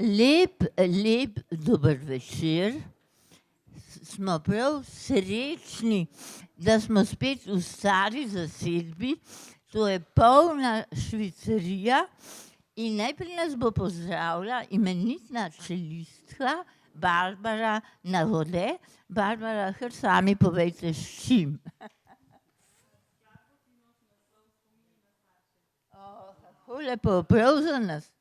Lep dober večer. Smo prav srečni, da smo spet v stari zasedbi. To je polna Švicarija in najprej nas bo pozdravila imenitna čelistka Barbara Navode. Barbara, kar sami povejte, s čim. Kako lepo, prav za nas.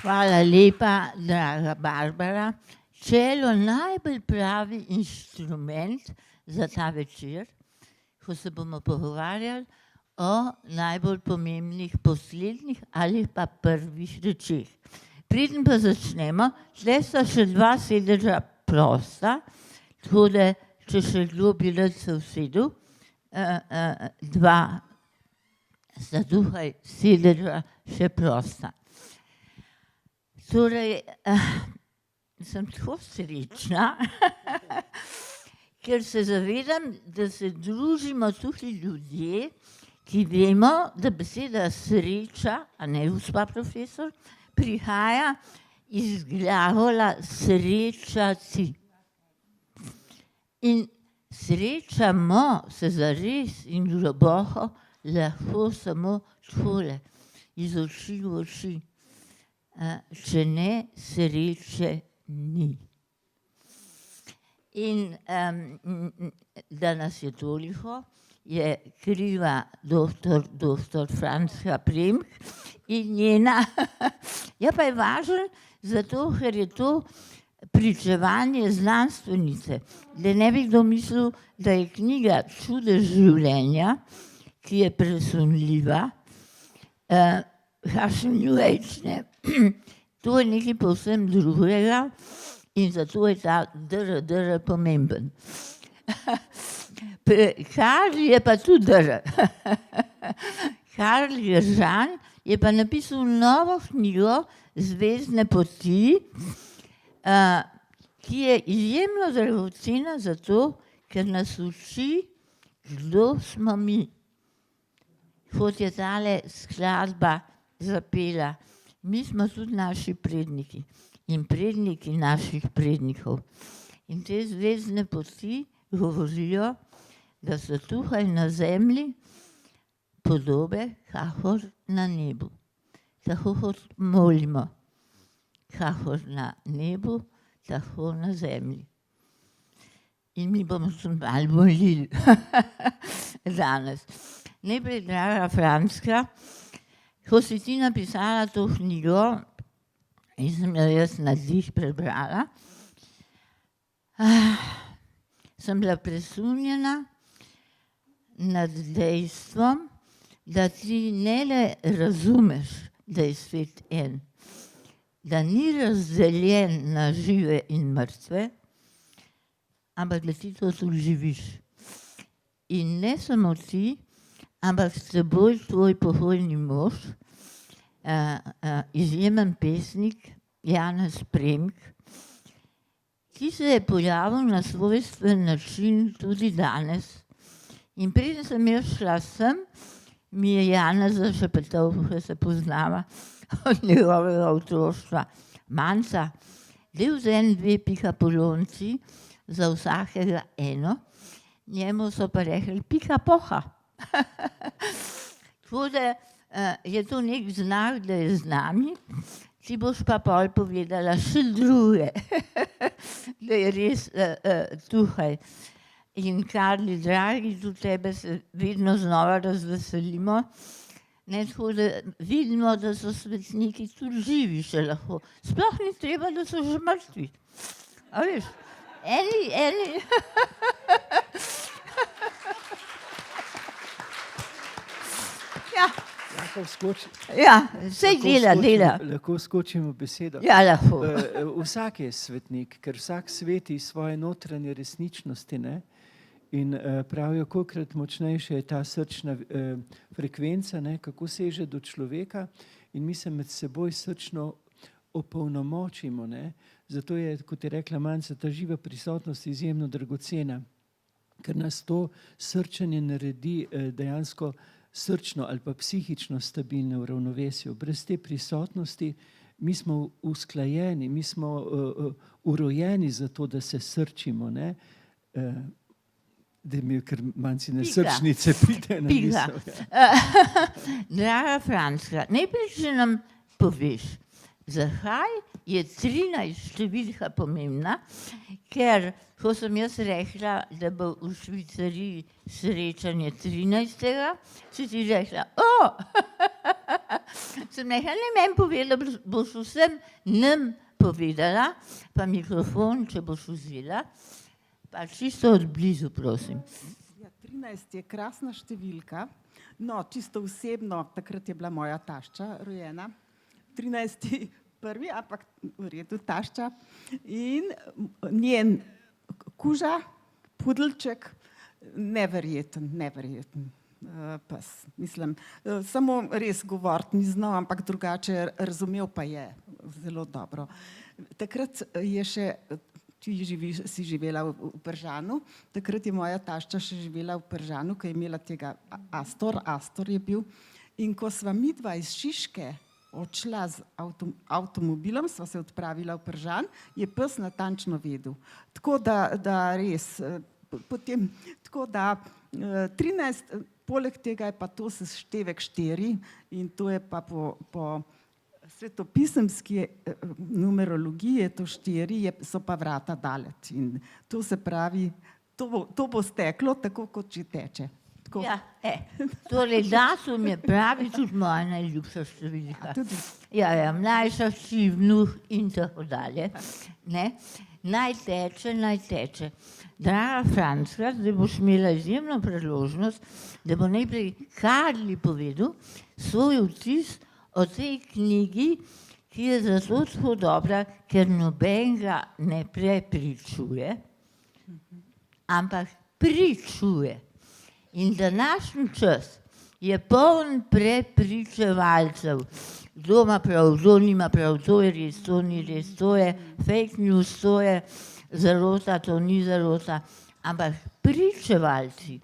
Hvala lepa, draga Barbara. čelo najbolj pravi inštrument za ta večer, ko se bomo pogovarjali o najbolj pomembnih poslednjih ali pa prvih rečeh. Preden pa začnemo, tle sta še 2 sedeža prosta, tako da, če še kdo bi rad se usedel, 2 sta tukaj sedeža še prosta. Torej, sem tako srečna, ker se zavedam, da se družimo tukaj ljudje, ki vemo, da beseda sreča, a ne gospa profesor, prihaja iz glagola srečati. In srečamo se zares in globoko lahko samo takole, iz oči v oči. Če ne, sreče ni. In da nas je toliko, je kriva doktor Franca Premk in njena, ja pa je važno, zato ker je to pričevanje znanstvenice, da ne bi kdo mislil, da je knjiga Čudež življenja, ki je presunljiva, kakšen New Age, ne. To je nekaj povsem drugega in zato je ta dr pomemben. Karl je pa tudi dr. Karl Gržan je pa napisal novo knjigo Zvezdne poti, ki je izjemno dragocena zato, ker nas uči, kdo smo mi. Kot je tale skladba zapela, mi smo tudi naši predniki in predniki naših prednikov. In te zvezdne poti govorijo, da so tukaj na zemlji podobe, kakor na nebu. Tako kot molimo, kakor na nebu, tako na zemlji. In mi bomo se malo molili danes. Najprej, draga Franska, ko si ti napisala to knjigo, in sem jo jaz na dih prebrala, sem bila presunjena nad dejstvom, da ti ne le razumeš, da je svet en, da ni razdeljen na žive in mrtve, ampak da ti to tudi živiš. In ne samo ti, ampak s teboj tvoj pokojni mož, izjemen pesnik Janez Premk, ki se je pojavil na svojstven način tudi danes. In preden sem jaz šla sem, mi je Janeza šepetal, ko se poznava od njegovega otroštva. Manca, daj vzemi 2 pikapolonci, za vsakega eno, njemu so pa rekli pikapoha. Tako da je to nek znak, da je z nami, ti boš pa pol povedala še druge, da je res tukaj. In Karli, dragi, tudi tebe se vedno znova razveselimo, ne, tako da vidimo, da so svetniki tudi živi še lahko. Sploh ni treba, da so že mrtvi. A veš, eni. Ja. Ja, sej dela. Lahko skočimo besedo. Ja, lahko. Vsak je svetnik, ker vsak sveti svoje notranje resničnosti, ne? In pravijo, kolikrat močnejša je ta srčna frekvenca, ne? Kako seže do človeka in mi se med seboj srčno opolnomočimo, ne? Zato je, kot je rekla Manca, ta živa prisotnost izjemno dragocena, ker nas to srčanje naredi dejansko srčno ali pa psihično stabilne v ravnovesju. Brez te prisotnosti mi smo usklajeni, mi smo urojeni za to, da se srčimo, ne? Da mi je kar Mancine srčnice pride na misel. Draga Franska, najprej še nam poveš, zakaj je 13 številka pomembna, ker ko sem jaz rekla, da bo v Švicariji srečanje 13. si ti rekla, sem rekla, ne meni povedala, boš vsem nam povedala, pa mikrofon, če boš vzela, pa čisto od blizu, prosim. Ja, 13 je krasna številka. No, čisto osebno, takrat je bila moja tašča rojena. 13. prvi, ampak v redu tašča. In njen kuža, pudelček, neverjeten pes. Mislim, samo res govoriti ni znal, ampak drugače razumel pa je zelo dobro. Takrat je še, si živela v Pržanu, takrat je moja tašča še živela v Pržanu, ko je imela tega Astor je bil. In ko sva midva iz Šiške odšla z avtomobilom, sva se odpravila v Pržan, je pes natančno vedel. Tako da res, potem, tako da 13, poleg tega je pa to seštevek 4 in to je pa po svetopisemski numerologiji je to 4, so pa vrata daleč. In to se pravi, to bo steklo tako, kot že teče. Tako. Ja, torej datum je pravi tudi moja najljubša številka. Ja, mlajša si, vnuh in tako dalje. Ne? Naj teče. Draga Frančka, zdaj boš imela izjemno priložnost, da bo najprej Karli povedal svoj vtis o tej knjigi, ki je zato tako dobra, ker nobenega ne prepričuje, ampak pričuje. In današnji čas je poln prepričevalcev. Kdo ima prav, kdo nima prav, to je res, to ni res, to je fake news, to je zarota, to ni zarota. Ampak pričevalci,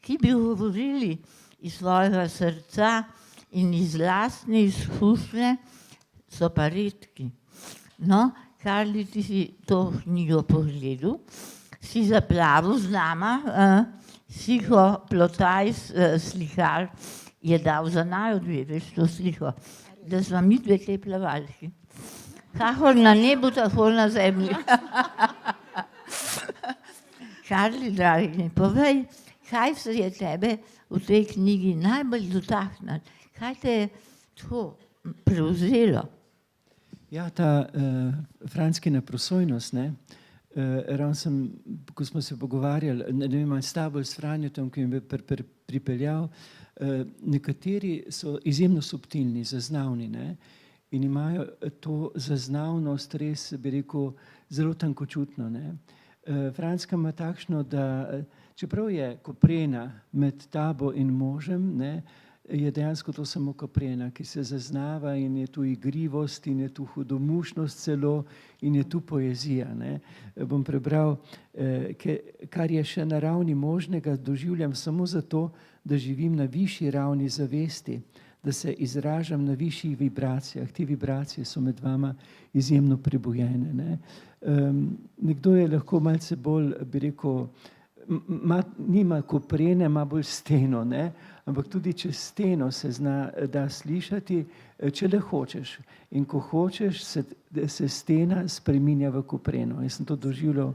ki bi govorili iz svojega srca in iz lastne izkušnje, so pa redki. No, Karli, ti si to knjigo pogledal, si zaplavil z nama, Siho Plotaj, slikar, je dal za naju dve, veš to sliko, da smo mi dve te plavalki. Kakor na nebu, tako na zemlji. Karli, dragi, mi povej, kaj se je tebe v tej knjigi najbolj dotaknilo? Kaj te je tako prevzelo? Ja, ta Franckina prosojnost, ne? Ravno sem, ko smo se pogovarjali, ne vem, s tabo, s Franjotom, ki me je pripeljal, nekateri so izjemno subtilni, zaznavni, ne? In imajo to zaznavnost res, bi rekel, zelo tankočutno, ne? Francka ima takšno, da čeprav je koprena med tabo in možem, ne, je dejansko to samo koprena, ki se zaznava in je tu igrivost in je tu hudomušnost celo in je tu poezija, ne. Bom prebral, kar je še na ravni možnega, doživljam samo zato, da živim na višji ravni zavesti, da se izražam na višjih vibracijah. Te vibracije so med vama izjemno prebujene, ne. Nekdo je lahko malce bolj, bi rekel, nima koprene, ima bolj steno, ne. Ampak tudi čez steno se da slišati, če le hočeš. In ko hočeš, se stena spreminja v kopreno. Jaz sem to doživljal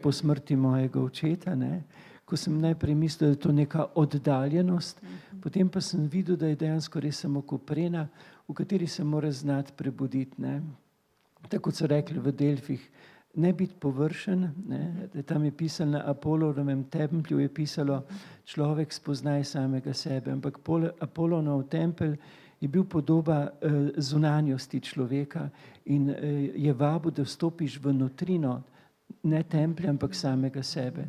po smrti mojega očeta, ne? Ko sem najprej mislil, da je to neka oddaljenost, potem pa sem videl, da je dejansko res samo koprena, v kateri se mora znati prebuditi, ne? Tako kot so rekli v Delfih, ne biti površen, ne? Tam je pisalo na Apolonovem templju, je pisalo, človek spoznaj samega sebe, ampak Apolonov tempelj je bil podoba zunanjosti človeka in je vabil, da vstopiš v notrino, ne templja, ampak samega sebe.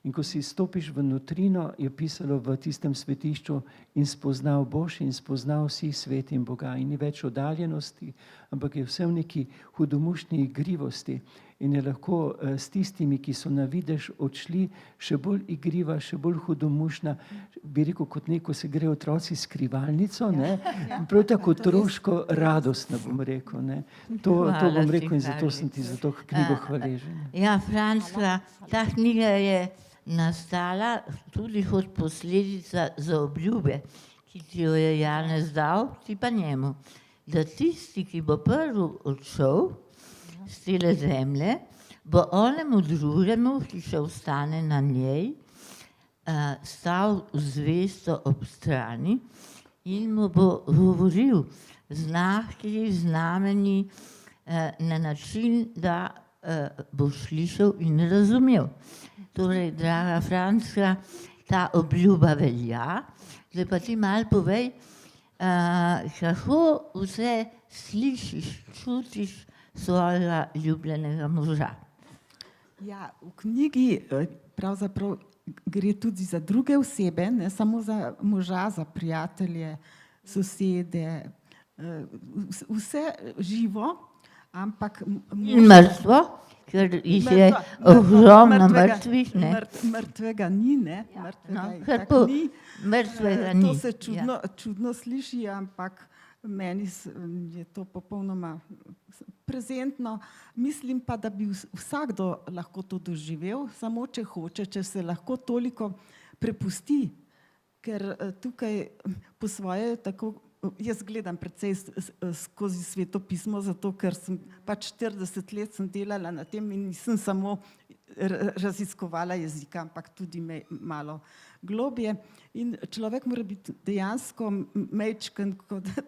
In ko si stopiš v notrino, je pisalo v tistem svetišču in spoznal boš in spoznal si svet in Boga. In ni več oddaljenosti, ampak je vse v neki hudomušni igrivosti. In je lahko s tistimi, ki so na videž odšli, še bolj igriva, še bolj hudomušna, bi rekel, kot neko se gre otroci skrivalnico, ne? Prav tako otroško radostno, bom rekel, ne? To bom rekel in zato sem ti za to knjigo hvaležen. Ja, Frančka, ta knjiga je nastala tudi kot posledica za obljube, ki ti jo je Janez dal, ti pa njemu. Da tisti, ki bo prvi odšel z tele zemlje, bo onemu drugemu, ki še ostane na njej, stal zvesto ob strani in mu bo govoril znaki, znameni, na način, da boš slišal in razumel. Torej, draga Frančka, ta obljuba velja. Zdaj pa ti malo povej, kako vse slišiš, čutiš svojega ljubljenega moža. Ja, v knjigi pravzaprav gre tudi za druge osebe, ne samo za moža, za prijatelje, sosede, vse živo, ampak In mrtvo, ker jih je ogromno mrtvih. Mrtvega ni, ne? Mrtvega ni. To se čudno sliši, ampak meni je to popolnoma prezentno. Mislim pa, da bi vsakdo lahko to doživel, samo če hoče, če se lahko toliko prepusti, ker tukaj po svoje tako, jaz gledam precej skozi Sveto pismo, zato ker sem pač 40 let sem delala na tem in nisem samo raziskovala jezika, ampak tudi malo globje. In človek mora biti dejansko majčken,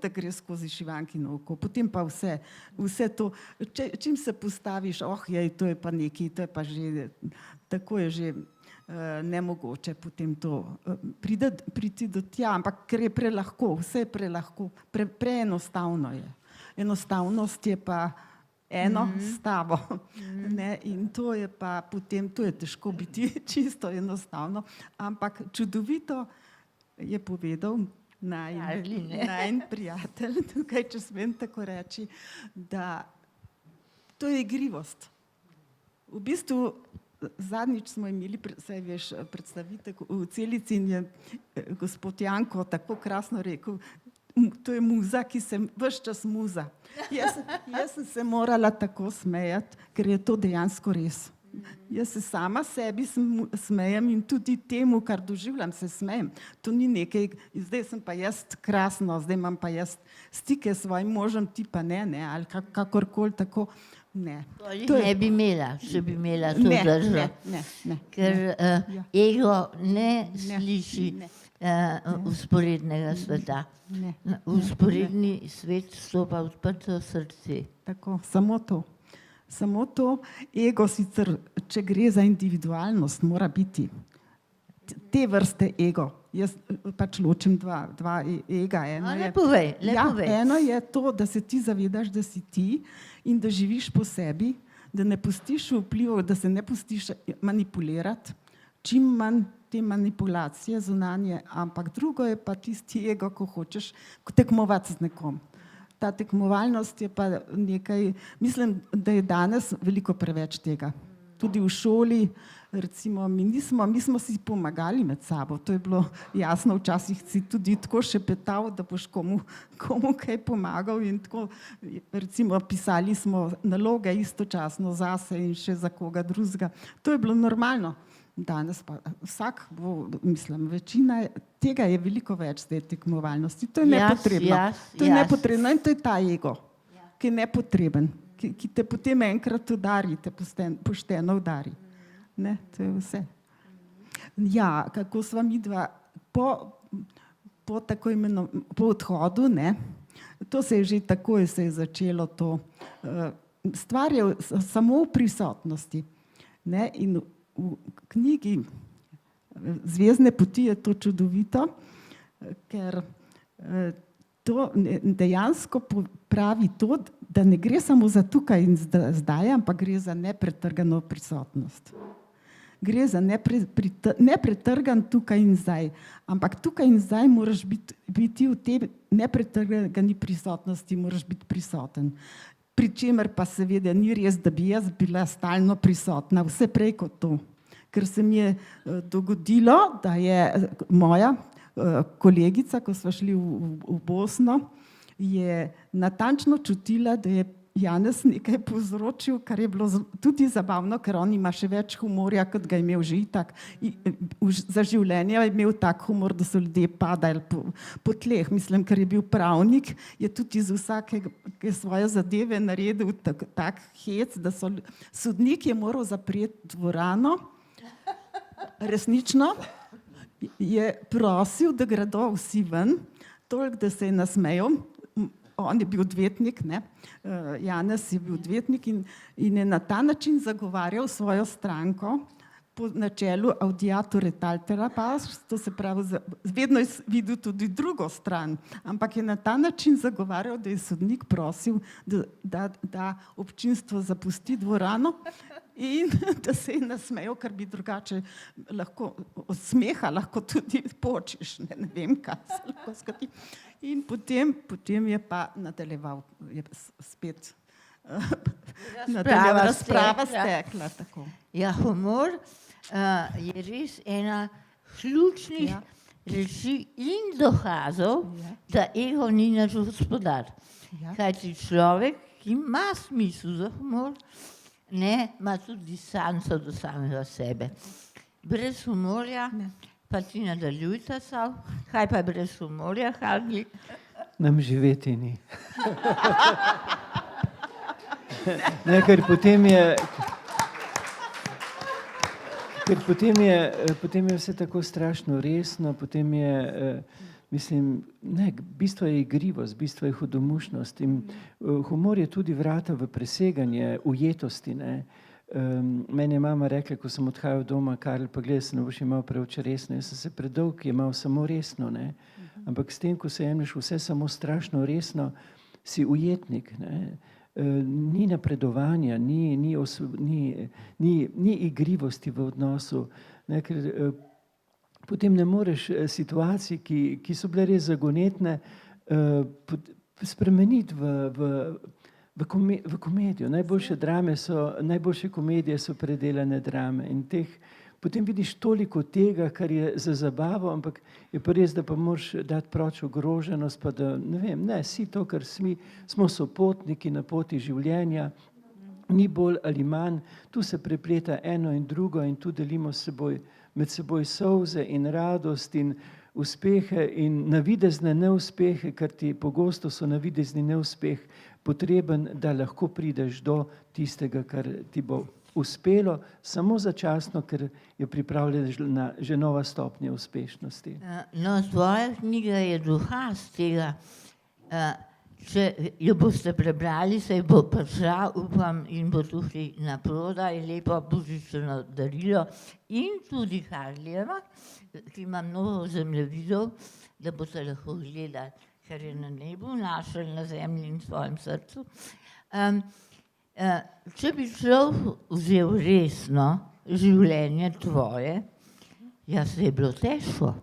da gre skozi šivankino oko. Potem pa vse to, čim se postaviš, to je pa nekaj, to je pa že, tako je že nemogoče potem to priti do tja, ampak ker je prelahko, vse je prelahko, preenostavno je. Enostavnost je pa eno stavo. Ne? In to je pa potem, to je težko biti čisto enostavno, ampak čudovito je povedal najin prijatelj, tukaj, če smem tako reči, da to je igrivost. V bistvu zadnjič smo imeli, saj veš, predstavitev v Celici in je gospod Janko tako krasno rekel, to je muza, ki se ves čas muza. Jaz sem se morala tako smejati, ker je to dejansko res. Jaz se sama sebi smejem in tudi temu, kar doživljam, se smejem. To ni nekaj, zdaj sem pa jaz krasno, zdaj imam pa jaz stike s svojim možem, ti pa ne, ali kakorkoli tako. Ne. Ne bi imela, če bi imela to držo. Ker ego ne sliši vzporednega sveta. V vzporedni svet stopa odprto srce. Tako, samo to. Samo to. Ego sicer, če gre za individualnost, mora biti te vrste ego. Jaz pač ločim dva ega. Eno je to, da se ti zavedaš, da si ti in da živiš po sebi, da ne pustiš vplivov, da se ne pustiš manipulirati, čim manj te manipulacije zunanje, ampak drugo je pa tisti ego, ko hočeš tekmovati z nekom. Ta tekmovalnost je pa nekaj, mislim, da je danes veliko preveč tega. Tudi v šoli, recimo, mi smo si pomagali med sabo, to je bilo jasno, včasih si tudi tako šepetal, da boš komu kaj pomagal in tako, recimo, pisali smo naloge istočasno zase in še za koga drugega. To je bilo normalno. Danes pa vsak bo, mislim, večina tega je veliko več zdaj tekmovalnosti. To je nepotrebno. To je nepotrebno in to je ta ego, ki je nepotreben, ki te potem enkrat udari, te pošteno udari. Ne, to je vse. Ja, kako sva midva po tako po odhodu, ne, to se je že takoj se je začelo to. Stvar je samo v prisotnosti. Ne, in v knjigi Zvezdne poti je to čudovito, ker to dejansko pravi to, da ne gre samo za tukaj in zdaj, ampak gre za nepretrgano prisotnost. Gre za nepretrgan tukaj in zdaj, ampak tukaj in zdaj moraš biti v tej nepretrgani prisotnosti, moraš biti prisoten. Pri čemer pa seveda ni res, da bi jaz bila stalno prisotna, vse prej kot to. Ker se mi je dogodilo, da je moja kolegica, ko sva šli v Bosno, je natančno čutila, da je Janez nekaj povzročil, kar je bilo tudi zabavno, ker on ima še več humorja, kot ga je imel že itak. Za življenje je imel tak humor, da so ljudje padali po tleh. Mislim, ker je bil pravnik, je tudi iz vsake svoje zadeve naredil tak hec, da sodnik je moral zapreti dvorano. Resnično je prosil, da gredo vsi ven, toliko, da se je nasmejal. on je bil odvetnik, ne, Janez je bil odvetnik in je na ta način zagovarjal svojo stranko po načelu audiatur et altera pars, to se pravi, vedno je videl tudi drugo stran, ampak je na ta način zagovarjal, da je sodnik prosil, da občinstvo zapusti dvorano in da se je nasmejal, ker bi drugače lahko od smeha lahko tudi počiš, ne vem, kaj se lahko zgodi. In potem je pa nadaljeval, je spet razprava stekla. Tako. Ja, humor je res ena ključnih reči in dokazov, da ego ni naš gospodar. Kajti človek, ki ima smisel za humor, ima tudi distanco do samega sebe. Brez humorja, pa ti nadaljujte Sav, kaj pa brez humorja, Hardi? Nam živeti ni. Ne, ker potem je vse tako strašno resno, potem je, bistvo je igrivost, bistvo je hudomušnost in humor je tudi vrata v preseganje ujetosti, ne. Meni je mama rekla, ko sem odhajal doma, Karl, pa gledaj, se ne boš imel preveč resno, jaz sem se predolg imel samo resno, ne. Ampak s tem, ko se jemlješ vse samo strašno resno, si ujetnik, ne. Ni napredovanja, ni igrivosti v odnosu, ne, ker potem ne moreš situacij, ki so bile res zagonetne, spremeniti v komedijo. Najboljše komedije so predelane drame in potem vidiš toliko tega, kar je za zabavo, ampak je pa res, da pa moraš dati proč ogroženost, pa da, si to, kar smo sopotniki na poti življenja, ni bolj ali manj, tu se prepleta eno in drugo in tu delimo med seboj solze in radost in uspehe in navidezne neuspehe, ker ti pogosto so navidezni neuspeh potreben, da lahko prideš do tistega, kar ti bo uspelo, samo začasno, ker je pripravljena že nova stopnja uspešnosti. No, tvoja knjiga je dokaz tega. Če jo boste prebrali, se bo prišla, upam, in bo tudi naprodaj, lepo božično darilo in tudi Karlijeva, ki ima mnogo zemljevidov, da boste lahko gledali, ker je na nebu, našel na zemlji in v svojem srcu. Če bi človek vzel resno življenje tvoje, se je bilo težko.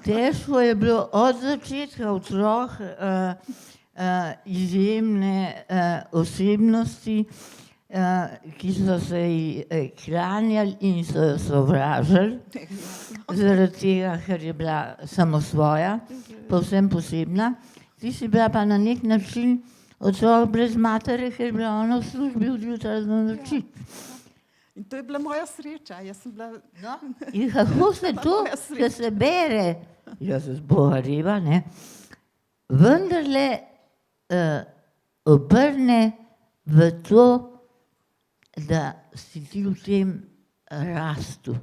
Težko je bilo od začetka otrok, izjemne osebnosti, ki so se ji klanjali in so jo sovražili, zaradi tega, ker je bila samosvoja, povsem posebna. Ti si bila pa na nek način otrok brez matere, ker je bila ona v službi od jutra do noči. In to je bila moja sreča. Jaz sem bila... No, in kako se to, da se bere, se zbogareva, ne, vendarle obrne v to, da si ti v tem rastu.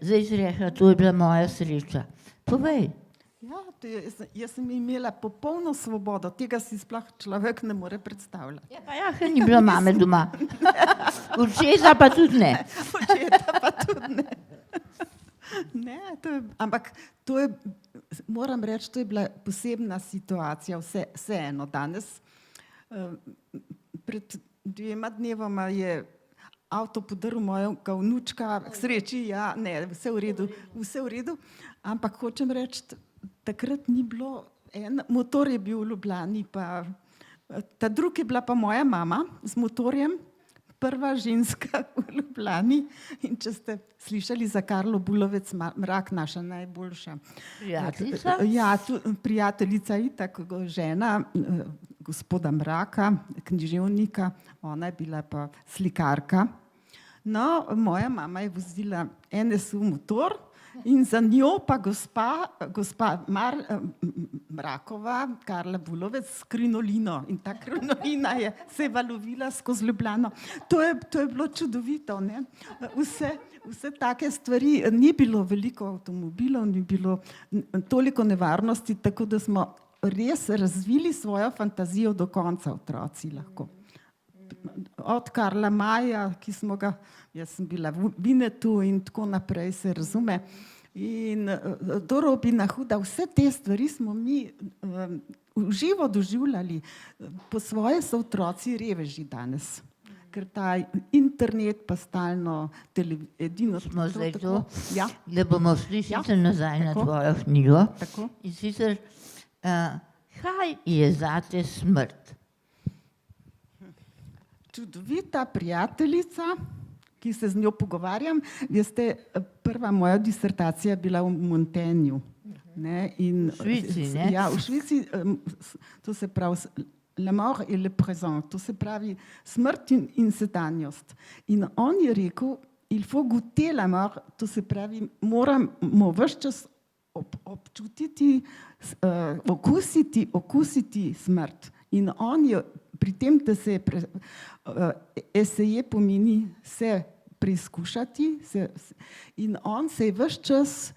Zdaj si rekla, to je bila moja sreča. Povej. Ja, jaz sem imela popolno svobodo, tega si sploh človek ne more predstavljati. Ja, ker ni bilo mame doma. Očeta pa tudi ne. Očeta pa tudi ne. Ne, ampak to je, moram reči, to je bila posebna situacija, vseeno danes. Pred 2 dnevoma je avto podaril mojega vnučka, k sreči, vse v redu, ampak hočem reči, takrat ni bilo, motor je bil v Ljubljani, pa ta drug je bila pa moja mama z motorjem, prva ženska v Ljubljani, in če ste slišali za Karlo Bulovec Mrak, naša najboljša prijateljica, prijateljica itak, žena gospoda Mraka, književnika, ona je bila pa slikarka. No, moja mama je vozila NSU motor, in za njo pa gospa Mrakova, Karla Bulovec, s krinolino. In ta krinolina se je valovila skozi Ljubljano. To je bilo čudovito, ne? Vse take stvari, ni bilo veliko avtomobilov, ni bilo toliko nevarnosti, tako da smo res razvili svojo fantazijo do konca, otroci lahko. Od Karla Maja, ki smo ga, jaz sem bila v Vinetu in tako naprej, se razume, in do Robina Hooda, vse te stvari smo mi v živo doživljali. Po svoje so otroci reveži danes, ker ta internet pa stalno edino Smo zdaj to, Ja, da bomo šli Ja, sicer nazaj na tako. tvojo knjigo. tako. In sicer, kaj je zate smrt? Čudovita prijateljica, ki se z njo pogovarjam. Veste, prva moja disertacija je bila v Montaignu. Ne, in, V Švici, ne? Ja, v Švici, to se pravi la mort et le présent, to se pravi smrt in sedanjost. In on je rekel, il faut goûter la mort, to se pravi, moramo ves čas občutiti, okusiti smrt. In on je pri tem, da se eseje pomeni se preizkušati, in on se je ves čas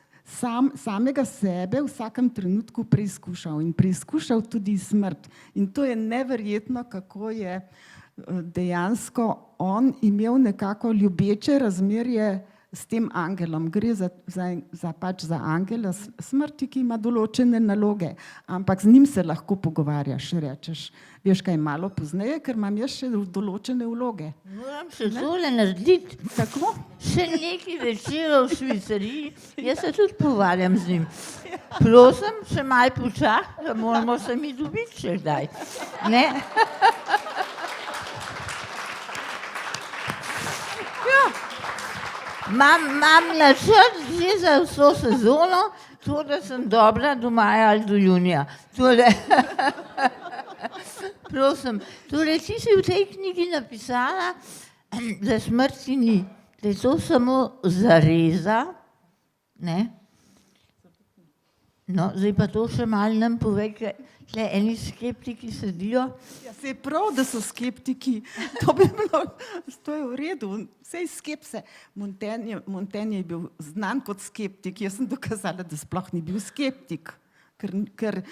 samega sebe v vsakem trenutku preizkušal in preizkušal tudi smrt. In to je neverjetno, kako je dejansko on imel nekako ljubeče razmerje s tem angelom. Gre pač za angela smrti, ki ima določene naloge, ampak z njim se lahko pogovarjaš, rečeš, veš kaj, malo pozneje, ker imam jaz še določene vloge. Moram še tole narediti, Tako? še nekaj večerov v Švicariji, jaz se tudi pogovarjam z njim. Prosim, še malo počakaj, da moramo se mi dobiti še kdaj. Ne? Imam načrt že za vso sezono, to, da sem dobra do maja ali do junija. Tole. Prosim, torej ti si v tej knjigi napisala, da smrti ni, da je to samo zareza, ne? No, zdaj pa to še malo nam povej, ker tle eni skeptiki sedijo. Ja, se je prav, da so skeptiki. To bi bilo, to je v redu. Vsej skepse. Montaigne je bil znan kot skeptik. Jaz sem dokazala, da sploh ni bil skeptik. Ker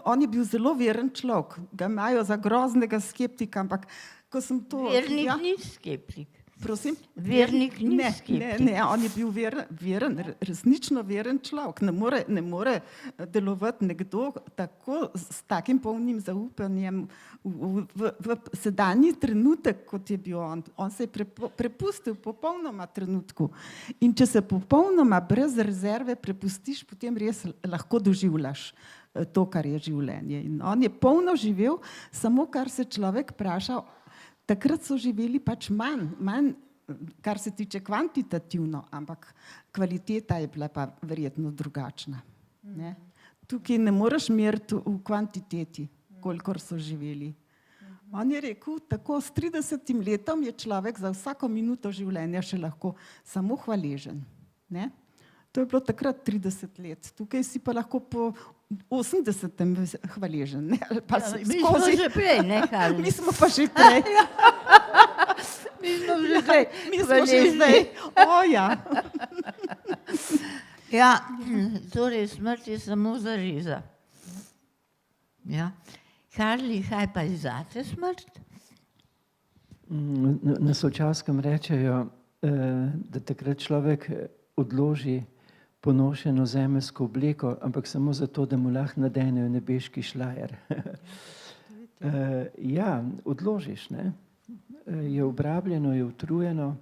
on je bil zelo veren človek. Ga imajo za groznega skeptika, ampak ko sem to... Vernik ni skeptik. Prosim? Vernik ni skeptik. Ne, on je bil veren, resnično veren človek. Ne more delovati nekdo tako s takim polnim zaupanjem v sedanji trenutek, kot je bil on. On se je prepustil popolnoma trenutku. In če se popolnoma brez rezerve prepustiš, potem res lahko doživljaš to, kar je življenje. In on je polno živel, samo kar se človek vpraša. Takrat so živeli pač manj, kar se tiče kvantitativno, ampak kvaliteta je bila pa verjetno drugačna. Ne? Tukaj ne moreš meriti v kvantiteti, kolikor so živeli. On je rekel, tako s 30 letom je človek za vsako minuto življenja še lahko samo hvaležen. Ne? To je bilo takrat 30 let. Tukaj si pa lahko po 80-tem hvaležen. Ne? Pa Mi smo že prej, ne, Karli? Mi smo pa že prej. Mi smo že prej. Mi smo že zdaj. O, ja. Ja, torej smrt je samo zareza. Ja. Karli, kaj pa je zate smrt? Na Sočaskem rečejo, da takrat človek odloži ponošeno zemeljsko obleko, ampak samo zato, da mu lahko nadenejo nebeški šlajer. Ja, odložiš, ne? Je obrabljeno, je utrujeno,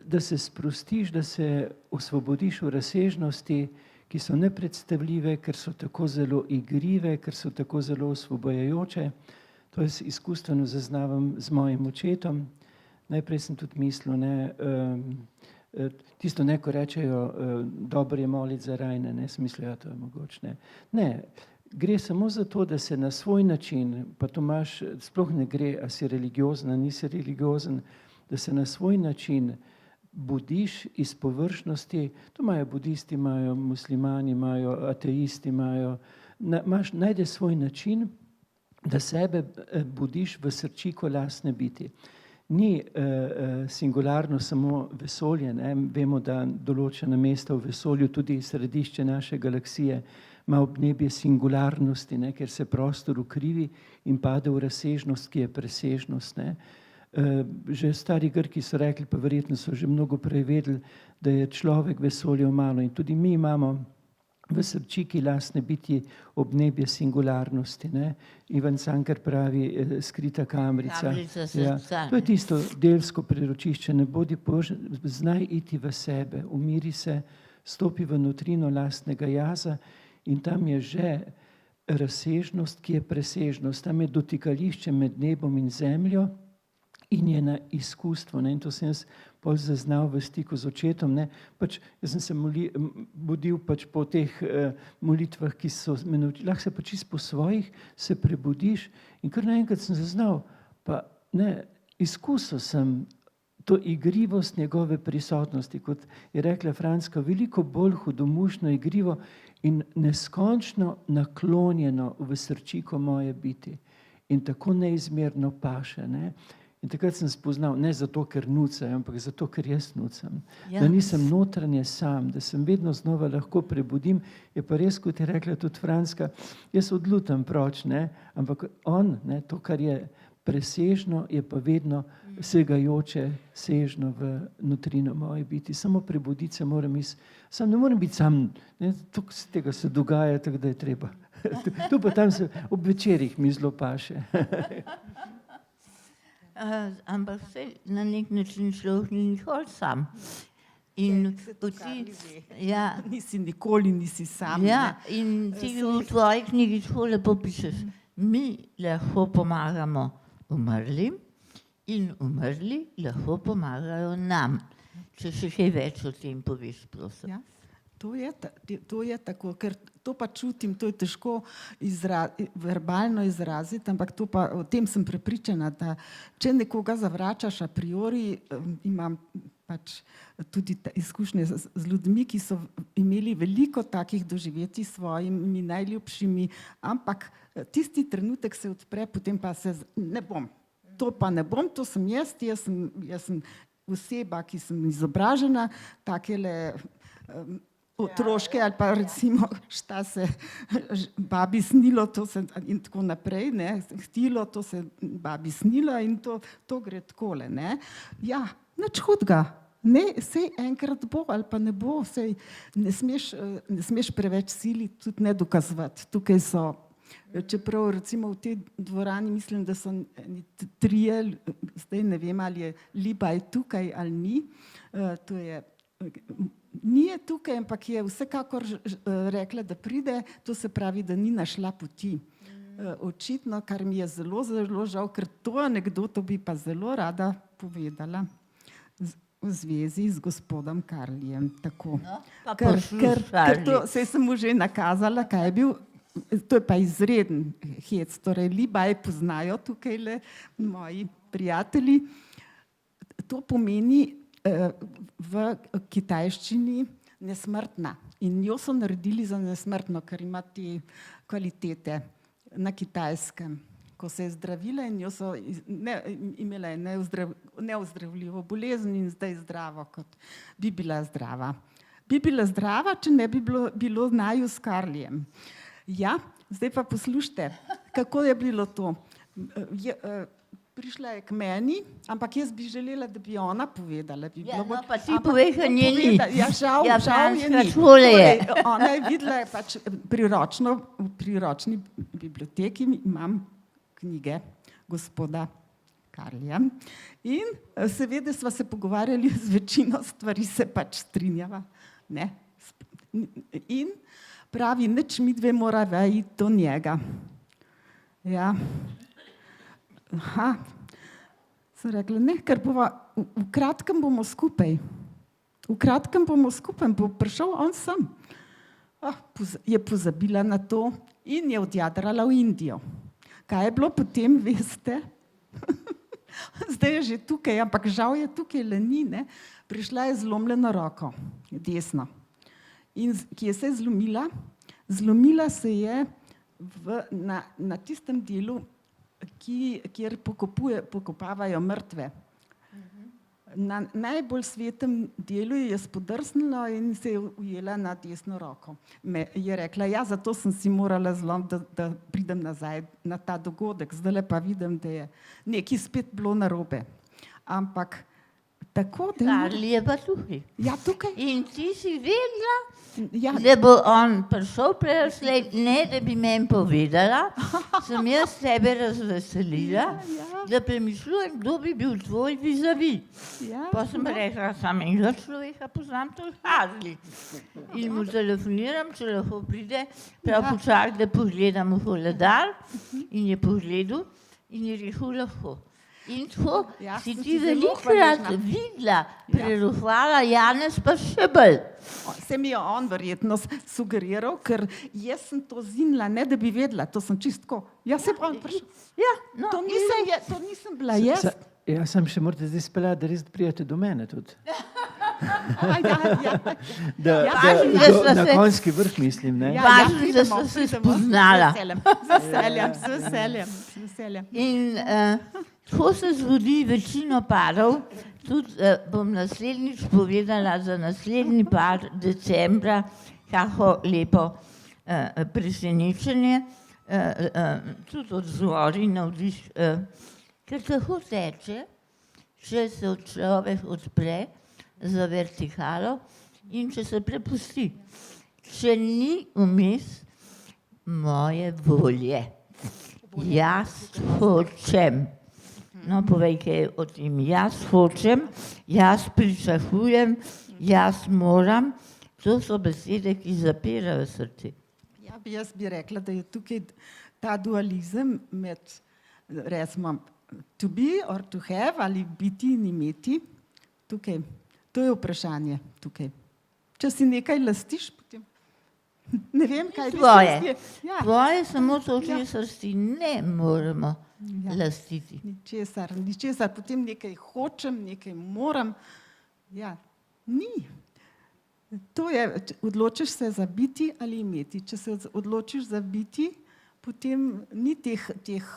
da se sprostiš, da se osvobodiš v razsežnosti, ki so nepredstavljive, ker so tako zelo igrive, ker so tako zelo osvobojajoče. To jaz izkustveno zaznavam z mojim očetom. Najprej sem tudi mislil, tisto neko rečejo, dobro je moliti za rajne, ne, sem mislil, ja, to je mogoče, ne. Ne, gre samo za to, da se na svoj način, pa to imaš, sploh ne gre, a si religiozen, a nisi religiozen, da se na svoj način budiš iz površnosti, to imajo budisti, imajo muslimani, imajo ateisti, najde svoj način, da sebe budiš v srčiko lastne biti. ni singularno samo vesolje. Ne? Vemo, da določena mesta v vesolju, tudi središče naše galaksije, ima obnebje singularnosti, ne? Ker se prostor ukrivi in pade v razsežnost, ki je presežnost. Ne? Že stari Grki so rekli, pa verjetno so že mnogo prej vedeli, da je človek vesolje malo in tudi mi imamo v srčiki lastne biti obnebje singularnosti. Ne? Ivan Cankar pravi, skrita kamrica. To je tisto delsko priročišče. Ne bodi požen, znaj iti v sebe, umiri se, stopi v nutrino lastnega jaza in tam je že razsežnost, ki je presežnost. Tam je dotikališče med nebom in zemljo in je na izkustvo. Ne? In to sem jaz pol zaznal v stiku z očetom. Ne? Pač, jaz sem se budil pač po teh molitvah, ki so me naučili. Lahko se pa čisto po svojih se prebudiš in kar naenkrat sem zaznal, pa ne, izkusil sem to igrivost njegove prisotnosti, kot je rekla Franska, veliko bolj hudomušno, igrivo in neskončno naklonjeno v srčiko moje biti. In tako neizmerno paše. Ne? In takrat sem spoznal, ne zato, ker nucajo, ampak zato, ker jaz nucam. Ja. Da nisem notranje sam, da sem vedno znova lahko prebudim. Je pa res, kot je rekla tudi Franska, jaz odlutam proč, ne? Ampak on, ne, to, kar je presežno, je pa vedno segajoče, sežno v nutrino moje biti. Samo prebuditi se moram sam ne morem biti sam, ne? Tega se dogaja, tako da je treba. Tu pa tam se ob večerih mi zelo paše. Ampak vse na nek način človek ni nikoli sam. In ja, nisi nikoli, nisi sam. Ja, in ti v tvoji knjigi tako lepo pišeš, mi lahko pomagamo umrlim in umrli lahko pomagajo nam. Če še kaj več o tem poveš, prosim. Ja. To je tako, ker to pa čutim, to je težko verbalno izraziti, ampak o tem sem prepričana, da če nekoga zavračaš a priori, imam pač tudi izkušnje z ljudmi, ki so imeli veliko takih doživetij s svojimi najljubšimi, ampak tisti trenutek se odpre, potem pa se ne bom. To pa ne bom, to sem jaz sem oseba, ki sem izobražena, takele otroške ali pa recimo šta se babi snilo, to se in tako naprej, ne, htilo, to se babi snilo in to gre takole, ne. Ja, nič hudega, ne, sej enkrat bo ali pa ne bo, sej ne smeš preveč siliti, tudi ne dokazovati. Tukaj so, čeprav recimo v tej dvorani mislim, da so trije, zdaj ne vem, ali je Libaj tukaj ali ni, to je ni je tukaj, ampak je vsekakor rekla, da pride, to se pravi, da ni našla poti. Očitno, kar mi je zelo, zelo žal, ker to anekdoto bi pa zelo rada povedala v zvezi z gospodom Karlijem. Tako. No, ker to sem mu že nakazala, kaj je bil, to je pa izreden hec, torej Libaj poznajo tukaj le moji prijatelji. To pomeni v kitajščini nesmrtna in jo so naredili za nesmrtno, ker ima te kvalitete na Kitajskem. Ko se je zdravila in jo so imela neozdravljivo bolezen in zdaj zdravo, kot bi bila zdrava. Bi bila zdrava, če ne bi bilo naju s Karlijem. Ja, zdaj pa poslušajte, kako je bilo to. Prišla je k meni, ampak jaz bi želela, da bi ona povedala. Ja, no, pa ti povej, kaj nje ni. Ja, žal je ni. Ona je videla pač v priročni biblioteki, imam knjige gospoda Karlija in seveda sva se pogovarjali, z večino stvari se pač strinjava. Ne? In pravi, nič midve morava iti do njega. Ja. Aha, sem rekla, ne, ker v kratkem bomo skupaj. V kratkem bomo skupaj, bo prišel on sem. Je pozabila na to in je odjadrala v Indijo. Kaj je bilo potem, veste? Zdaj je že tukaj, ampak žal je tukaj le ni, ne. Prišla je zlomljeno roko, desno. In kje se je zlomila? Zlomila se je na tistem delu, kjer pokopavajo mrtve. Na najbolj svetem delu je spodrsnila in se je ujela na desno roko. Je rekla, ja, zato sem si morala zlomiti, da pridem nazaj na ta dogodek. Zdaj pa vidim, da je nekaj spet bilo narobe. Ampak tako, da... Karli je pa tukaj. Ja, tukaj. In ti si vedela, Ja, da bo on prišel preslej, ne da bi meni povedala, sem jaz tebe razveselila, da premišljujem, kdo bi bil tvoj vizavi. ja, Pa sem pa rekla, sam enega človeka poznam, to je Karli. In mu telefoniram, če lahko pride, prav počak, da pogledam v koledar, in je pogledal in je rekel lahko. In tako Ja, si sem ti ti zelo velikokrat hvaležna. videla, preruhvala, Janez pa še bolj. se mi je on verjetno sugeriral, ker jaz sem to zinila, ne da bi vedela, to sem čistko. Jaz se prav prišel. Ja, no, To nisem bila jaz. Ja, sem še morate zdaj speljati, da res prijete do mene tudi. Ja. Važno, da sta Na se- konjski vrh mislim, ne? Važno, da pridemo, sta se pridemo. spoznala. Z veseljem. In tako se zgodi večino parov, tudi bom naslednjič povedala za naslednji par decembra, kako lepo presenečenje, tudi od zgori navdih, ker tako teče, če se človek odpre za vertikalo in če se prepusti. Če ni vmes moje volje, jaz hočem. No, povej kaj o tem. Jaz hočem, jaz pričakujem, jaz moram. To so besede, ki zapirajo srce. Ja, jaz bi rekla, da je tukaj ta dualizem med, recimo, to be or to have, ali biti in imeti. Tukaj, to je vprašanje tukaj. Če si nekaj lastiš, potem ne vem, kaj bi Tvoje. si... Ja, Tvoje samo to, Ja. česar si ne moremo lastiti. ničesar, potem nekaj hočem, nekaj moram. Ja, ni. To je, odločiš se za biti ali imeti. Če se odločiš za biti, potem ni teh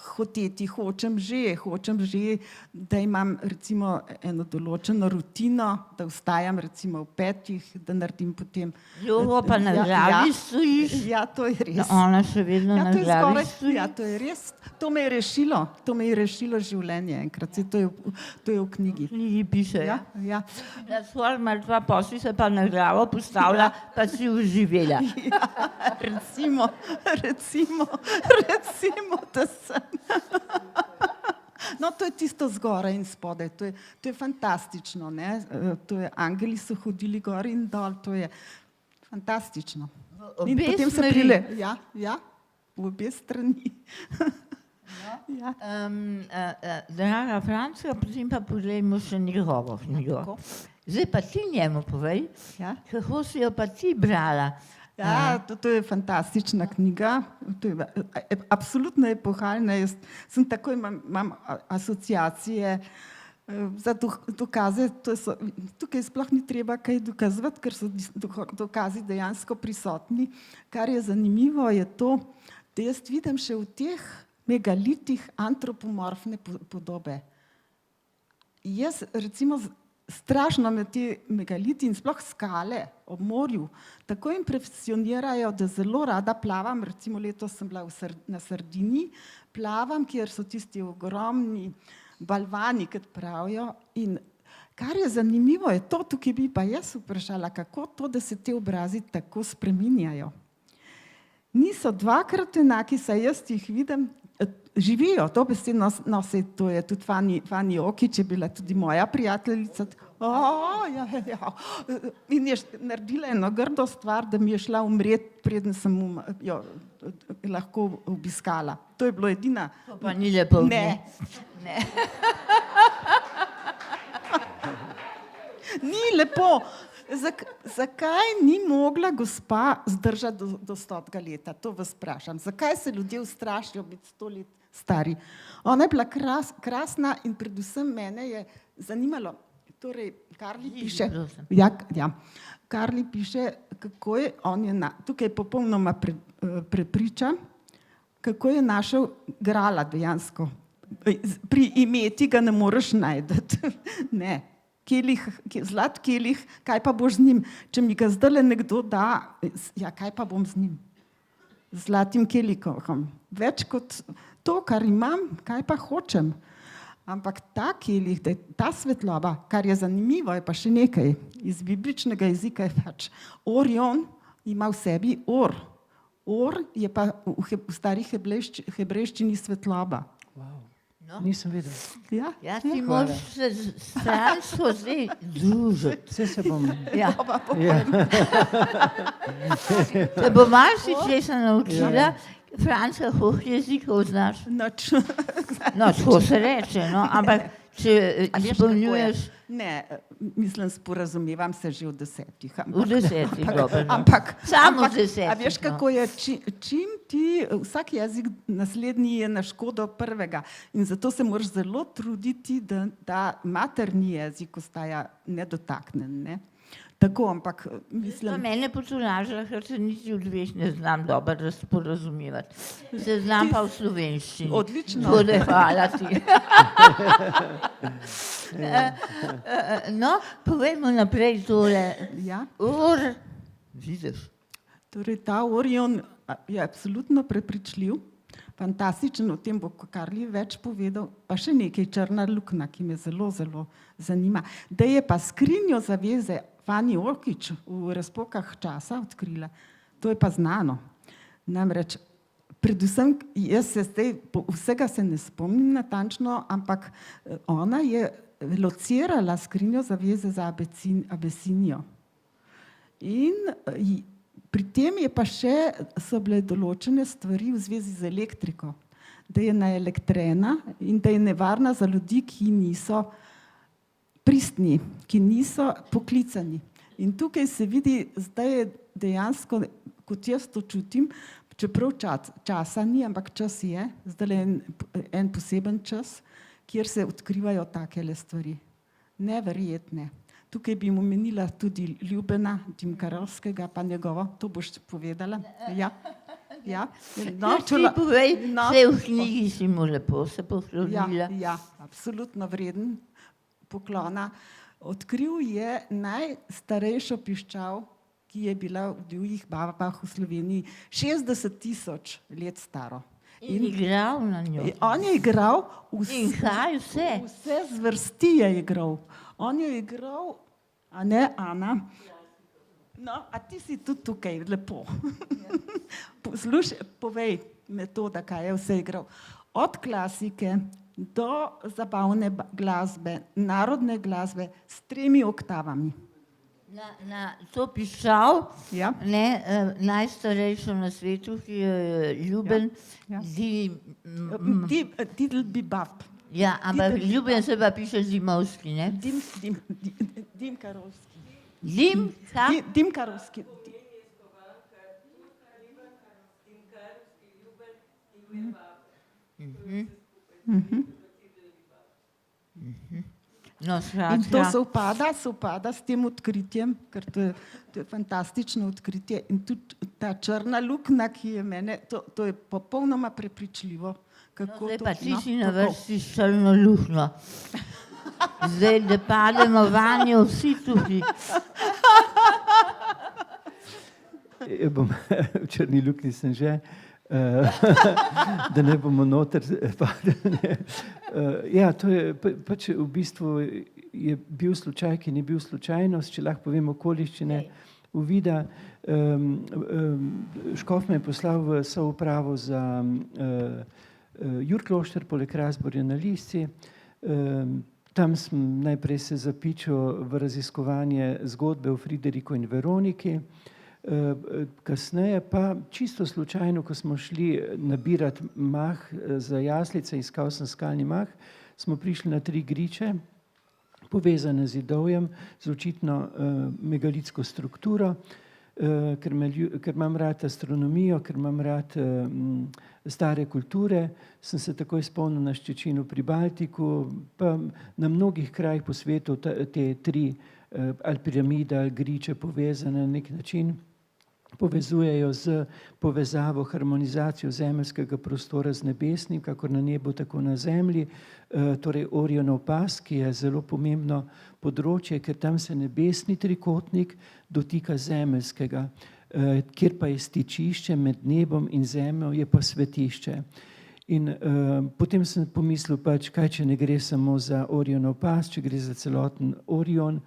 hoteti, hočem že, da imam recimo eno določeno rutino, da vstajam recimo v 5, da naredim potem... Jogo pa na glavi stojiš, Ja, to je res. ona še vedno Ja, na to je glavi skoraj, stoji. ja, to je res. To me je rešilo življenje enkrat. Saj to je v knjigi. V knjigi piše, Ja, ja. da skoraj mrtva, posli se pa na glavo postavlja, pa si uživela. Recimo, da sem. No, to je tisto zgoraj in spodaj, to je fantastično, ne? Angeli so hodili gor in dol, to je fantastično. In Obe potem se smeri. pride, ja, v obe strani. Ja. Draga Franca, potem pa poglejmo še njegovo knjigo. Tako. Zdaj pa ti njemu povej, Ja. kako si jo pa ti brala. Ja, to je fantastična knjiga, to je absolutno epohalna. Jaz sem takoj imam asociacije za dokaze. Tukaj sploh ni treba kaj dokazovati, ker so dokazi dejansko prisotni. Kar je zanimivo, je to, da jaz vidim še v teh megalitih antropomorfne podobe. Jaz recimo strašno me te megaliti in sploh skale ob morju tako impresionirajo, da zelo rada plavam. Recimo letos sem bila na Sardiniji, plavam, kjer so tisti ogromni balvani, kot pravijo. In kar je zanimivo, je to, tukaj bi pa jaz vprašala, kako to, da se te obrazi tako spreminjajo. Niso dvakrat enaki, saj jaz jih vidim, živijo, dobesedno, no, sej to je tudi Fani Okić je bila tudi moja prijateljica. Ja. In je naredila eno grdo stvar, da mi je šla umreti, preden sem jo lahko obiskala. To je bilo edina. To pa ni lepo. Ne. Ni lepo. Zakaj ni mogla gospa zdržati do 100. leta? To vas vprašam. Zakaj se ljudje ustrašijo biti 100 let stari? Ona je bila krasna in predvsem mene je zanimalo. Torej, Karli piše, Karli piše, kako je, on je tukaj popolnoma prepričan, kako je našel grala dejansko. Pri imeti ga ne moreš najti. Ne. kelih, zlat kelih, kaj pa boš z njim? Če mi ga zdajle nekdo da, ja, kaj pa bom z njim? Z zlatim kelikom. Več kot to, kar imam, kaj pa hočem. Ampak ta kelih, ta svetloba, kar je zanimivo, je pa še nekaj. Iz bibličnega jezika je pač Orion ima v sebi or. Or je pa v stari hebrejščini svetloba. Wow. No. Nisem vedel. Ja, Ja, ti moraš se stransko zdaj družiti. Vse se bom... Ja. Ja. Te bo marsičesa naučila, Franca, koliko jezikov znaš? Nič. No, tako se reče, no, ampak če A veš, kako je? izpolnjuješ Ne, mislim, sporazumevam se že v 10. v 10, dobro. No. Ampak, Samo ampak, v 10. a veš, kako je, čim ti, vsak jezik naslednji je na škodo prvega in zato se moraš zelo truditi, da ta materni jezik ostaja nedotaknen, ne? Tako, ampak Na mislim, mene potolažila, ker se niti v dveh ne znam dobro sporazumevati. Se znam pa v slovenščini. Odlično. Tako da hvala ti. No, povejmo naprej tole. ja, Ur, vidiš, torej ta Orion je absolutno prepričljiv, fantastičen, o tem bo Karli več povedal, pa še nekaj črna luknja, ki me zelo, zelo zanima. Da je pa skrinjo zaveze Fani Orkič v razpokah časa odkrila, to je pa znano. Namreč, predvsem, jaz se zdaj, vsega se ne spomnim natančno, ampak ona je locirala skrinjo zaveze za Abesinijo. In pri tem je pa še, so bile določene stvari v zvezi z elektriko, da je naelektrena in da je nevarna za ljudi, ki niso pristni, ki niso poklicani. In tukaj se vidi, zdaj je dejansko, kot jaz to čutim, čeprav časa ni, ampak čas je, zdaj je en poseben čas, kjer se odkrivajo takele stvari. Neverjetne. Tukaj bi mu omenila tudi Ljubena Dimkarovskega, pa njegovo, to boš povedala. Ja. Ja. No, ti povej, no. vse v knjigi si mu lepo se poklonila. Ja, absolutno vreden poklona. Odkril je najstarejšo piščal, ki je bila v divjih babah v Sloveniji, 60 000 let staro. In igral na njo. On je igral In kaj vse? vse zvrsti je igral. On je igral, a ne, Ana? No, a ti si tudi tukaj, lepo. Poslušaj, povej metoda, kaj je vse igral. Od klasike do zabavne glasbe, narodne glasbe s 3 oktavami. Na to piščal, Ja. ne, najstarejšo na svetu, ki je Ljuben, Ja. Didl bibab. Ja, ampak Ljuben se pa piše Zimovski, ne? Dimkarovski. Lim, kaj? Dimkarovski. No, In to skratka, sovpada s tem odkritjem, ker to je fantastično odkritje. In tudi ta črna luknja, ki je mene, to je popolnoma prepričljivo. Kako zdaj to- pa ti no, si na kako? vrsti s črno luknjo. Zdaj, da pademo vanjo vsi tukaj. V črni luknji sem že, da ne bomo noter padali. Ja, to je pač v bistvu je bil slučaj, ki ni bil slučajnost, če lahko povem okoliščine. Uvida, škof me je poslal v soupravo za Jurklošter, poleg Razborja na Lisci. Tam sem najprej se zapičil v raziskovanje zgodbe o Frideriku in Veroniki. Kasneje pa čisto slučajno, ko smo šli nabirati mah za jaslice, iskal sem skalni mah, smo prišli na 3 griče, povezane z zidovjem, z očitno megalitsko strukturo, ker imam rad astronomijo, ker imam rad stare kulture, sem se takoj spomnil na Ščečinu pri Baltiku, pa na mnogih krajih po svetu te 3 ali piramide ali griče povezane na nek način. povezujejo z povezavo, harmonizacijo zemeljskega prostora z nebesnim, kakor na nebu, tako na zemlji. Torej Orionov pas, ki je zelo pomembno področje, ker tam se nebesni trikotnik dotika zemeljskega, kjer pa je stičišče med nebom in zemljo, je pa svetišče. In potem sem pomislil, pač, kaj če ne gre samo za Orionov pas, če gre za celoten Orion.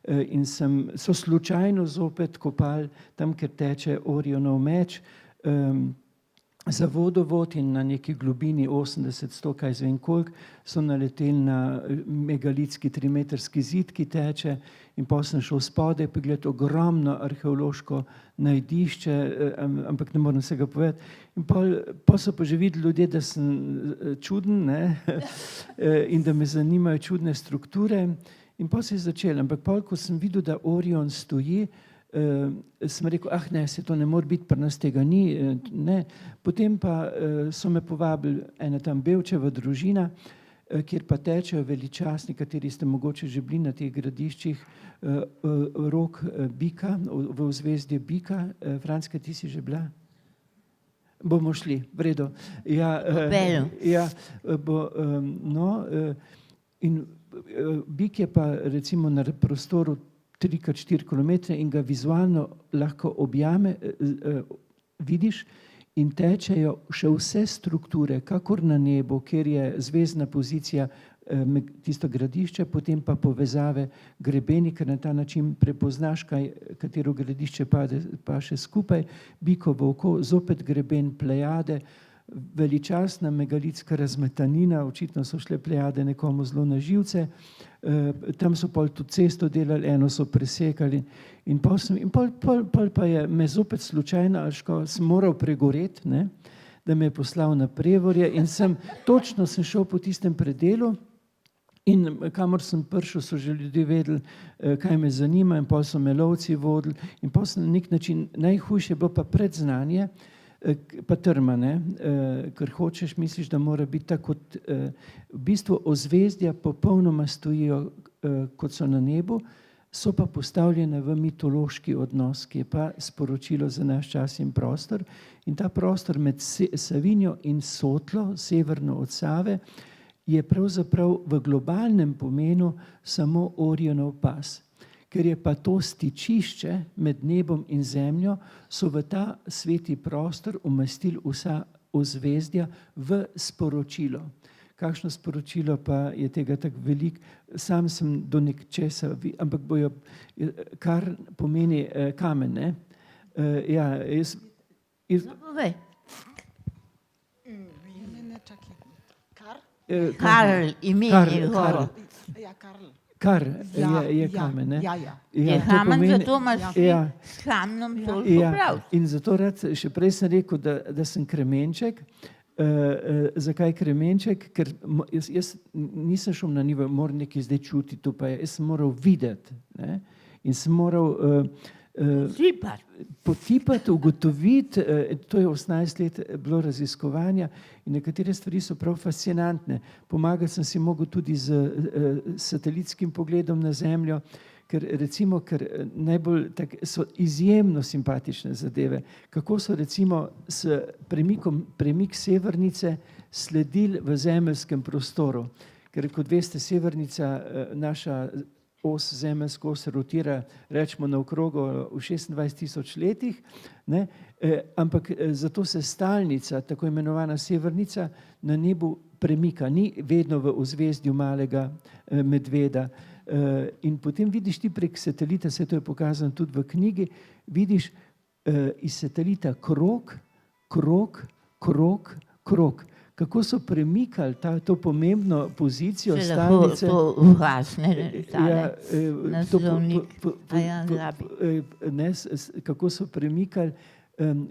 In so slučajno zopet kopali tam, kjer teče Orionov meč, za vodovod in na neki globini 80-100, kaj zvem koliko, so naleteli na megalitski 3-metrski zid, ki teče, in potem sem šel spodaj pogledati ogromno arheološko najdišče, ampak ne morem vsega povedati. In potem so pa že videli ljudje, da sem čuden, ne? In da me zanimajo čudne strukture. In potem se je začelo, ampak potem, ko sem videl, da Orion stoji, sem rekel, ne, se to ne more biti, pri nas tega ni, ne. Potem pa so me povabili ena tam Bevčeva družina, kjer pa tečejo veličastni, kateri ste mogoče že bili na teh gradiščih, rok bika, v ozvezdje bika. Franska, ti si že bila? Bomo šli, v redu. Ja, in bik je pa recimo na prostoru 3x4 km in ga vizualno lahko objame, vidiš, in tečejo še vse strukture, kakor na nebu, kjer je zvezdna pozicija tisto gradišče, potem pa povezave grebeni, ker na ta način prepoznaš, katero gradišče pa še skupaj, bikovo oko, zopet greben, plejade, veličastna megalitska razmetanina, očitno so šle plejade nekomu zelo na živce, tam so pol tudi cesto delali, eno so presekali in pol pa je me zopet slučajno, sem moral pregoreti, ne, da me je poslal na Prevorje in točno sem šel po tistem predelu in kamor sem prišel, so že ljudje vedeli, kaj me zanima, in pol so me lovci vodili in pol sem na nek način, najhujše je bilo pa predznanje, pa trma, ne, ker hočeš, misliš, da mora biti tako, kot v bistvu ozvezdja popolnoma stojijo, kot so na nebu, so pa postavljene v mitološki odnos, ki je pa sporočilo za naš čas in prostor. In ta prostor med Savinjo in Sotlo, severno od Save, je pravzaprav v globalnem pomenu samo Orionov pas. Ker je pa to stičišče med nebom in zemljo, so v ta sveti prostor umestili vsa ozvezdja v sporočilo. Kakšno sporočilo pa je tega tako veliko, sam sem do nečesa, ampak bojo, kar pomeni kamen, ne? Ja, Povej. Karl, ime je Karl. Ja, Karl. Kar je kamen, ne? Je kamen, zato imaš s kamenom toliko prav. In zato rad, še prej sem rekel, da sem kremenček. Zakaj kremenček? Ker jaz nisem šel na nivo, moram nekaj zdaj čutiti, to pa je, jaz sem moral videti, ne? In sem moral potipati, ugotoviti, to je 18 let bilo raziskovanja in nekatere stvari so prav fascinantne. Pomagati sem si mogel tudi z satelitskim pogledom na Zemljo, ker recimo, najbolj so izjemno simpatične zadeve. Kako so recimo s premik severnice sledili v zemeljskem prostoru. Ker kot veste, severnica, naša zemeljska os rotira, rečemo na okrogo v 26.000 letih, ne? Ampak zato se stalnica, tako imenovana severnica, na nebu premika, ni vedno v ozvezdju malega medveda. In potem vidiš ti prek satelita, se to je pokazano tudi v knjigi, vidiš iz satelita krog, kako so premikali to pomembno pozicijo stalnice. To uhasne, kako so premikali,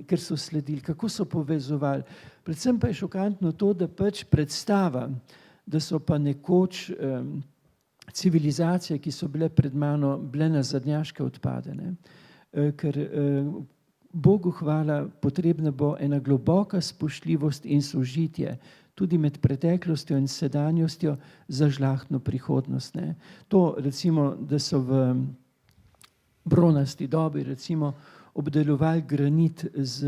ker so sledili, kako so povezovali. Predvsem pa je šokantno to, da pač predstava, da so pa nekoč civilizacije, ki so bile pred mano, bile nazadnjaške odpadene, ker Bogu hvala, potrebna bo ena globoka spoštljivost in sožitje, tudi med preteklostjo in sedanjostjo za žlahtno prihodnost, ne. To recimo, da so v bronasti dobi recimo obdelovali granit z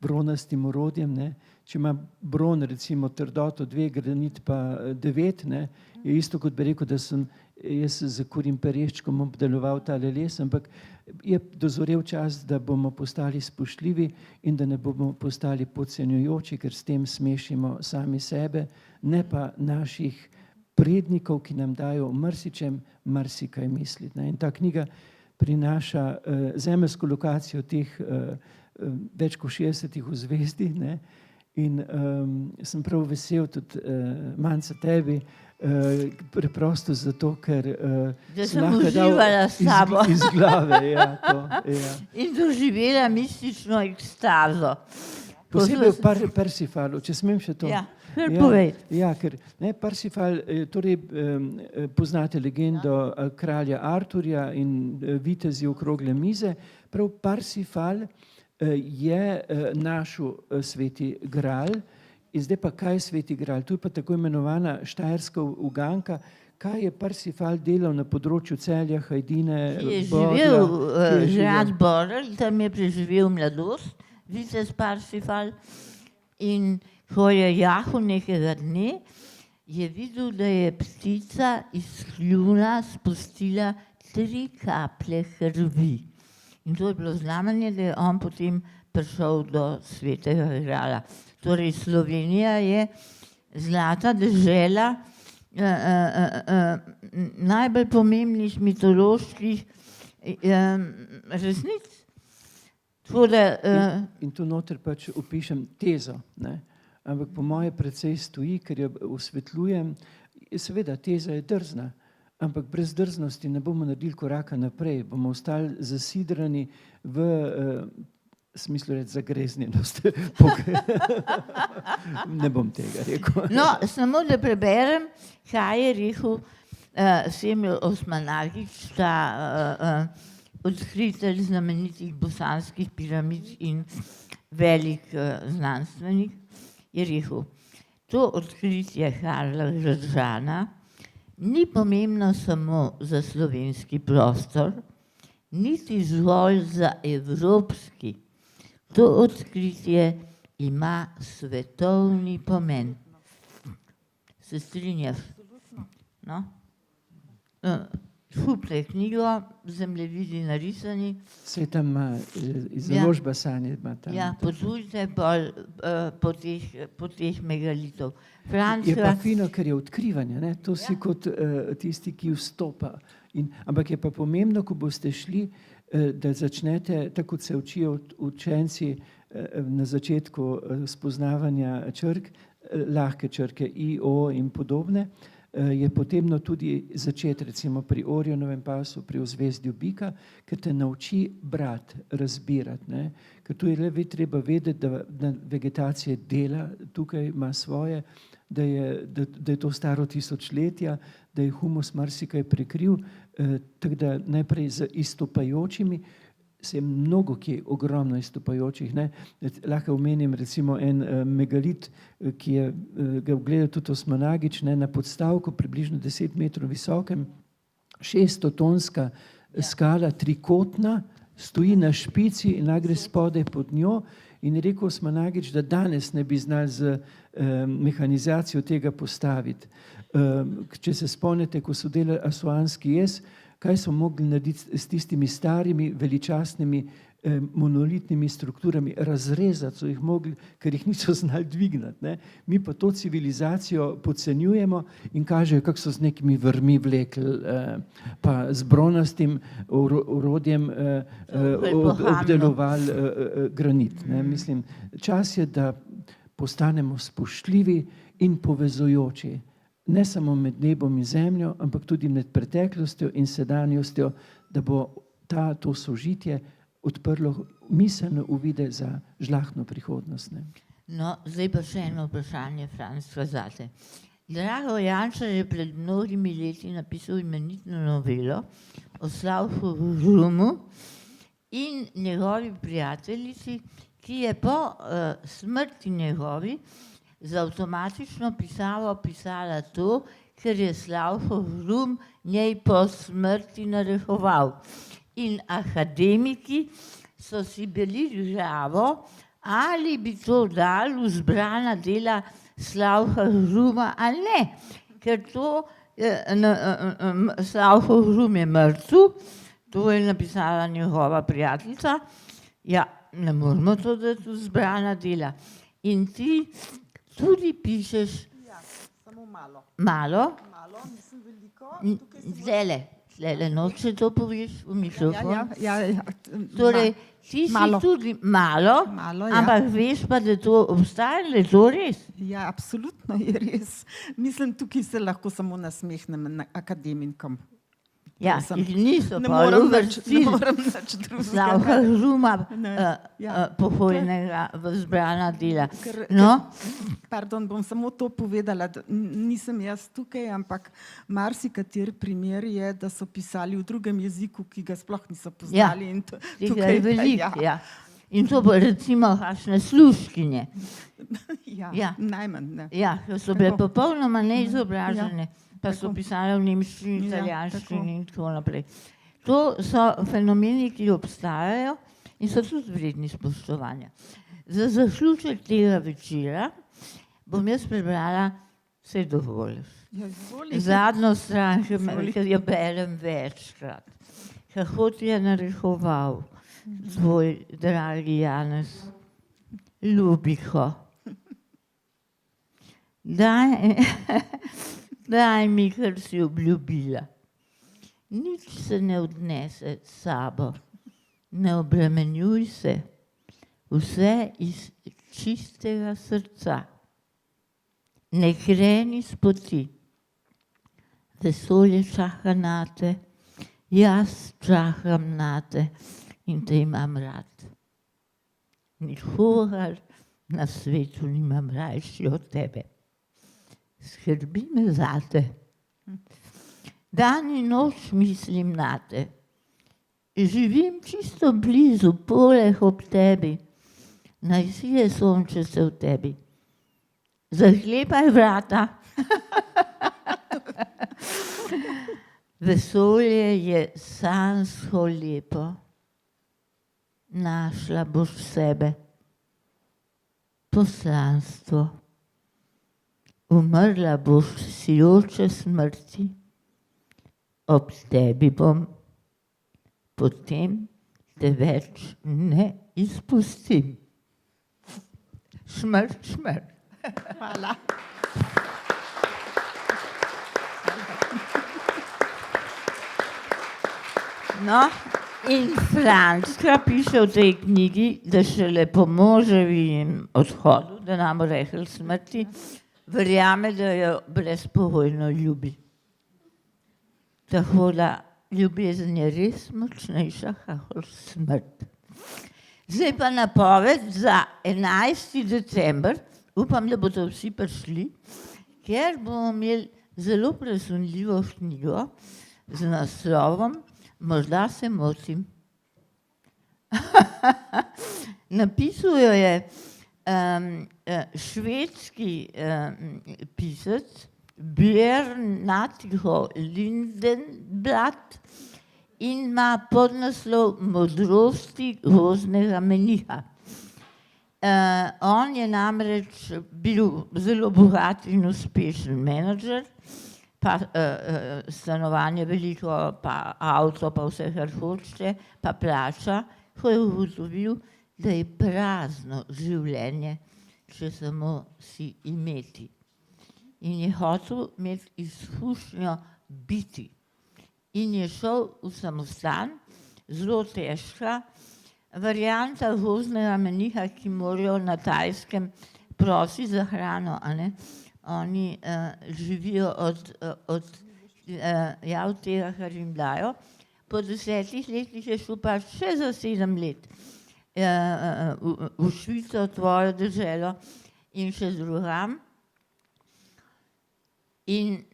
bronastim orodjem, ne. Če ima bron recimo trdoto 2, granit pa 9, ne, je isto, kot bi rekel, da sem jaz z kurim pereščkom obdeloval tale les, ampak je dozorel čas, da bomo postali spoštljivi in da ne bomo postali podcenjujoči, ker s tem smešimo sami sebe, ne pa naših prednikov, ki nam dajo marsikaj misliti, ne. In ta knjiga prinaša zemeljsko lokacijo teh več kot 60 v zvezdi, ne. In sem prav vesel tudi Manca tebi, preprosto zato, ker da sem uživala s sabo. Iz glave, ja, to, ja. In doživela mistično ekstazo. Posebej v Parsifalu, če smem še to. Ja, kar povej. Ja, ker Parsifal, torej poznate legendo kralja Arturja in vitezi okrogle mize, prav Parsifal je našel sveti gral. In zdaj pa kaj je sveti gral? Tu je pa tako imenovana štajerska uganka. Kaj je Parsifal delal na področju Celja, Hajdine, Je živel Žad Borel, tam je preživel mladost, vitez Parsifal, in ko je jahal nekega dne, je videl, da je ptica iz kljuna spustila 3 kaplje krvi. In to je bilo znamenje, da je on potem prišel do svetega grala. Torej, Slovenija je zlata dežela najbolj pomembnih mitoloških resnic. In tu noter pač opišem tezo, ne? Ampak po moje precej stoji, ker jo osvetljujem. Seveda, teza je drzna, ampak brez drznosti ne bomo naredili koraka naprej, bomo ostali zasidrani v smislu reči zagreznjenost. Ne bom tega rekel. No, samo da preberem, kaj je rekel Semir Osmanagić, ta odkritelj znamenitih bosanskih piramid in velik znanstvenik, je rekel, to odkritje Karla Gržana ni pomembno samo za slovenski prostor, niti zgolj za evropski. To odkritje ima svetovni pomen. Se strinjaš? No? Kupite knjigo, zemljevidi narisani. Saj tam ima založba Sanje. Ja, potujte po teh megalitov. Je pa fino, ker je odkrivanje, ne? To si kot tisti, ki vstopa. Ampak je pa pomembno, ko boste šli, da začnete, tako kot se učijo učenci na začetku spoznavanja črk, lahke črke I, O in podobne, je potrebno tudi začeti recimo pri Orionovem pasu, pri ozvezdju bika, ker te nauči brati, razbirati, ne? Ker tu je le treba vedeti, da vegetacija dela, tukaj ima svoje, da je to staro tisočletja, da je humus marsikaj prekril, tako da najprej z izstopajočimi, se je mnogo kje ogromno izstopajočih, ne? Lahko omenim recimo en megalit, ki je ga ogledal tudi Osmanagić, ne? Na podstavku približno 10 metrov visokem, 600-tonska skala, trikotna, stoji na špici in gre spodaj pod njo. In je rekel Osmanagić, da danes ne bi znali z mehanizacijo tega postaviti. Če se spomnite, ko so delali Asuanski jez, kaj so mogli narediti s tistimi starimi, veličastnimi, monolitnimi strukturami, razrezati so jih mogli, ker jih niso znali dvignati, ne? Mi pa to civilizacijo podcenjujemo in kažejo, kako so z nekimi vrmi vlekli, pa z bronastim orodjem obdelovali granit, ne? Mislim, čas je, da postanemo spoštljivi in povezujoči. Ne samo med nebom in zemljo, ampak tudi med preteklostjo in sedanjostjo, da bo to sožitje odprlo miselne uvide za žlahtno prihodnost. Ne? No, zdaj pa še eno vprašanje, Franc, zate. Drago Jančar je pred mnogimi leti napisal imenitno novelo o Slavku Grumu in njegovi prijateljici, ki je po smrti njegovi z avtomatično pisavo pisala to, ker je Slavko Grum njej po smrti narekoval. In akademiki so si bili glavo, ali bi to dali v zbrana dela Slavka Hruma ali ne. Ker to Slavko Hrum je mrtev, to je napisala njegova prijateljica. Ja, ne moramo to dati v zbrana dela. In ti tudi pišeš Ja, samo malo. malo, Malo, nisem veliko. zdajle noče to poveš v mikrofon. Ja. Torej, ti si malo. tudi malo, Malo, ja. ampak veš pa, da to obstaja, da je to res. Ja, absolutno je res. Mislim, tukaj se lahko samo nasmehnem akademikom. Ja, Sem- ki niso Ne pa morem nič uvrstili drugega. Slavka Hruma Ne, ja. pokojnega v zbrana dela. Ker- No, Pardon, bom samo to povedala, da nisem jaz tukaj, ampak marsikateri primer je, da so pisali v drugem jeziku, ki ga sploh niso poznali. In tega je pa veliko, ja. In to pa recimo kakšne služkinje. Ja, Ja. najmanj. Ne. Ja, ki so bile Tako. popolnoma neizobražene, pa so Tako. pisale v nemščini, Ja, italijanščini in tako naprej. To so fenomeni, ki obstajajo in so tudi vredni spoštovanja. Za zaključek tega večera bom jaz prebrala vse dovolj. Ja, izvoli. Zadnjo stran, Izvoli. ki jo berem večkrat. Kako ti je narekoval tvoj dragi Janez, Ljubiko. Daj mi, kar si obljubila. Nič se ne odnese s sabo, ne obremenjuj se, vse iz čistega srca. Ne kreni s poti, vesolje čaka nate, jaz čakam nate in te imam rad. Nikogar na svetu nimam rajši od tebe. Skrbi me zate. Dan in noč mislim nate. Živim čisto blizu, poleg ob tebi. Naj sije sonče se v tebi. Zaklepaj vrata. Vesolje je sanjsko lepo. Našla boš sebe. Poslanstvo. Umrla boš sijoče smrti. Ob tebi bom, potem te več ne izpustim. Smrt, smrt. Hvala. No, in Frančka piše v tej knjigi, da šele po moževim odhodu, da nam rekel smrti, verjame, da jo brezpogojno ljubi. Tako da ljubezen je res močnejša kakor smrt. Zdaj pa napoved za 11. december, upam, da bodo vsi prišli, ker bomo imeli zelo presunljivo knjigo z naslovom Morda se motim. Napisal jo je švedski pisec Bjørn Lindenblad in ima podnaslov Modrosti gozdnega meniha. On je namreč bil zelo bogat in uspešen menedžer, pa stanovanje veliko, pa avto, pa vse, kar hočete, pa plača, ko je ugotovil, da je prazno življenje, če samo si imeti. In je hotel imeti izkušnjo biti. In je šel v samostan, zelo težka varianta gozdnega meniha, ki morajo na Tajskem prositi za hrano, a ne? Oni živijo od tega, kar jim dajo. Po 10 letih je šel pa še za 7 let v Švico, tvojo deželo in še drugam. In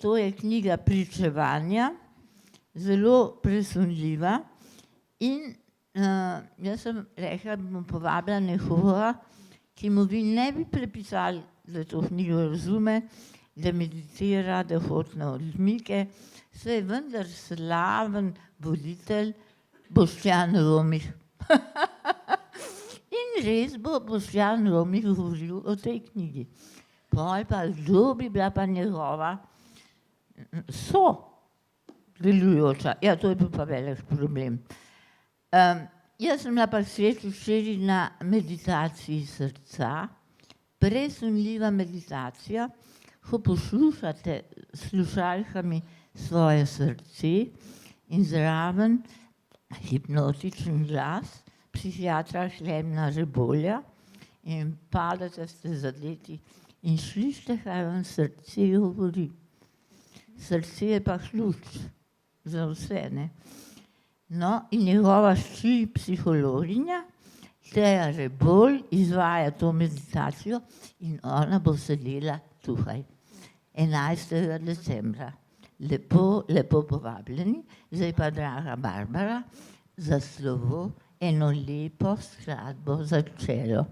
to je knjiga pričevanja, zelo presunljiva. In jaz sem rekla, da bom povabila nekoga, ki mu vi ne bi prepisali, da to knjigo razume, da meditira, da hodi na odmike. Saj je vendar slaven voditelj Boštjan Romih. In res bo Boštjan Romi govoril o tej knjigi. Pol pa, kdo bi bila pa njegova delujoča. Ja, to je bil pa velik problem. Jaz sem bila pa v svetu včeraj na meditaciji srca, presunljiva meditacija, ko poslušate s slušalkami svoje srce in zraven hipnotičen glas psihiatra Klemna Rebolja in padate, ste zadeti in slišite, kaj vam srce govori. Srce je pa ključ za vse, ne. No, in njegova hči psihologinja, Teja Rebolj, izvaja to meditacijo in ona bo sedela tukaj 11. decembra. Lepo, lepo povabljeni. Zdaj pa, draga Barbara, za slovo eno lepo skladbo za čelo.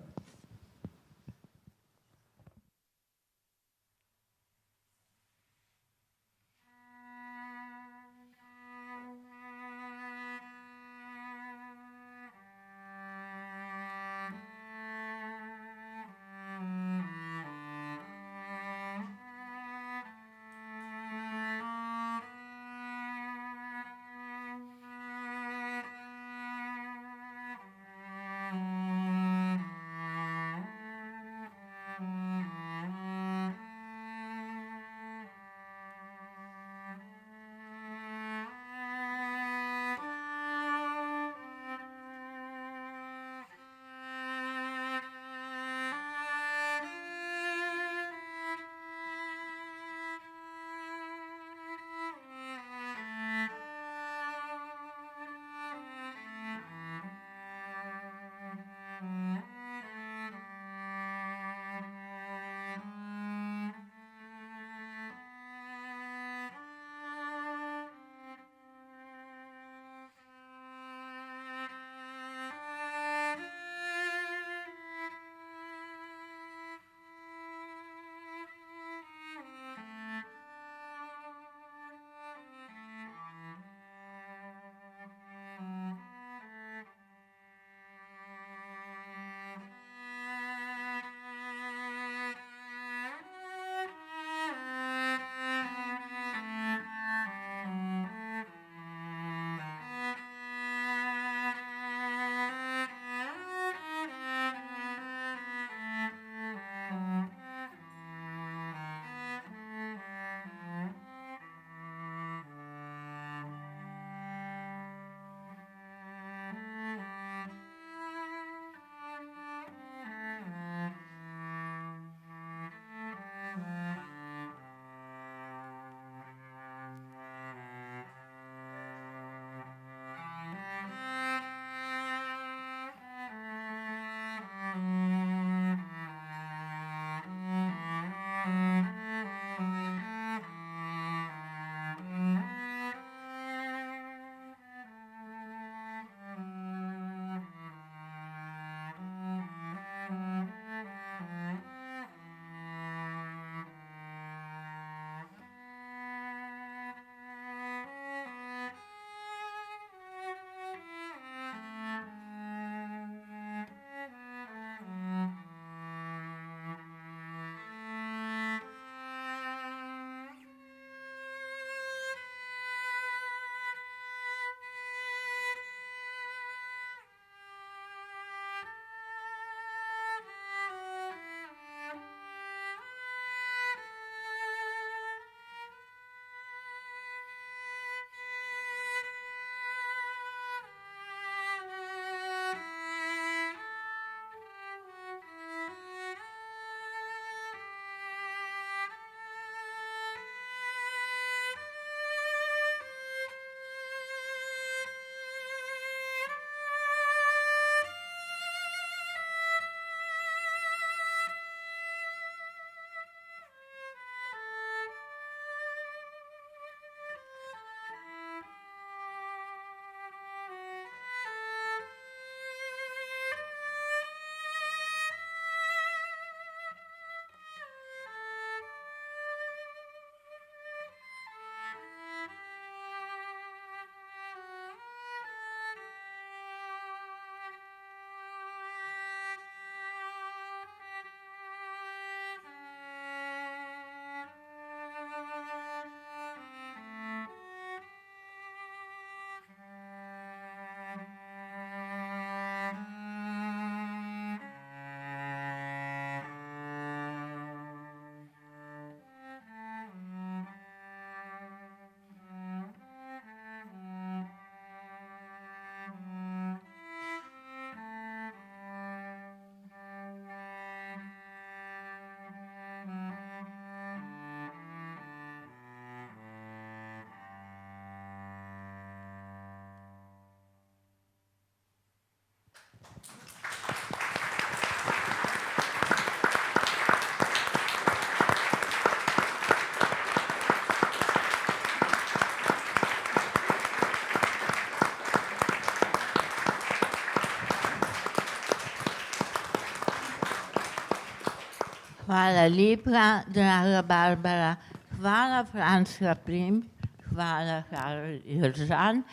Hvala lepa, draga Barbara. Hvala, Franc Hraprim. Hvala, Karel Iržan.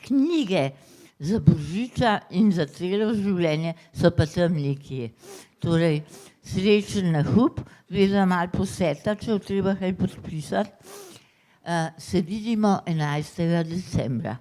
Knjige za božiča in za celo življenje so pa tam nekje. Torej, srečen nakup, vedno malo poseta, če bo treba kaj podpisati. Se vidimo 11. decembra.